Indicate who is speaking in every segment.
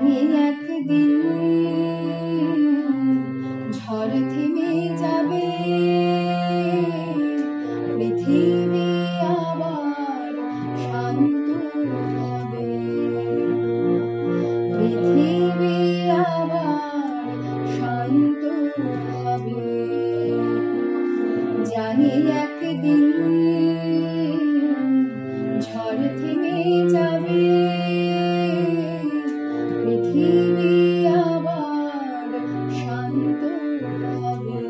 Speaker 1: জানি একদিন ঝড় থেমে যাবে, পৃথিবী আবার শান্ত হবে, পৃথিবী আবার শান্ত হবে। জানি একদিন ঝড় থেমে যাবে, পৃথিবী আবার শান্ত হবে।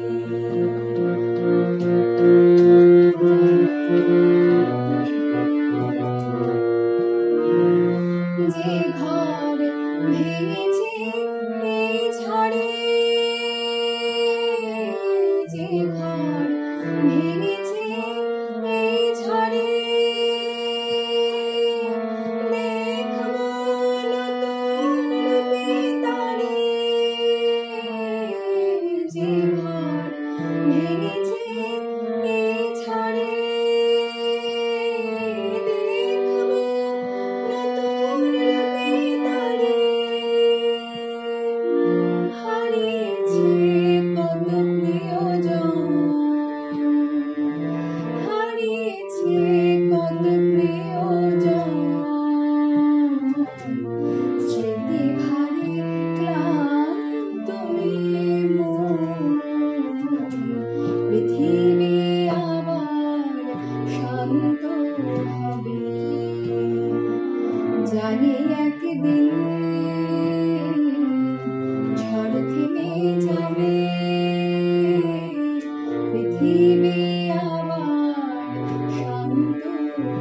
Speaker 1: যে ঘর ভেঙেছে এই ঝড়ে, যে ঘর ভেঙেছে এই ঝড়ে, দেখবো নতুন রূপে তারে। যে ঘর ভেঙেছে এই ঝড়ে, দেখবো নতুন রূপে তারে। হারিয়েছে কত প্রিয়জন, হারিয়েছে কত প্রিয়জন, স্মৃতি ভারে ক্লান্ত মন, পৃথিবী আবার শান্ত হবে। জানি একদিন ঝড় থেমে যাবে, পৃথিবী আবার শান্ত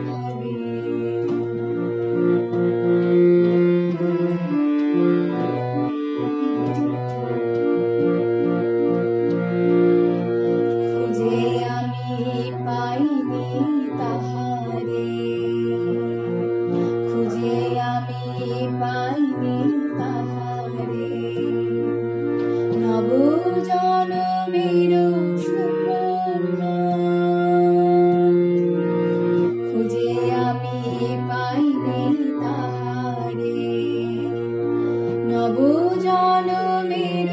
Speaker 1: হবে। খুঁজে আমি পাইনি তাহারে, খুঁজে আমি পাইনি তাহারে, নব জনমের সুপ্রভাত। খুঁজে আমি পাইনি তাহারে, নব জনমের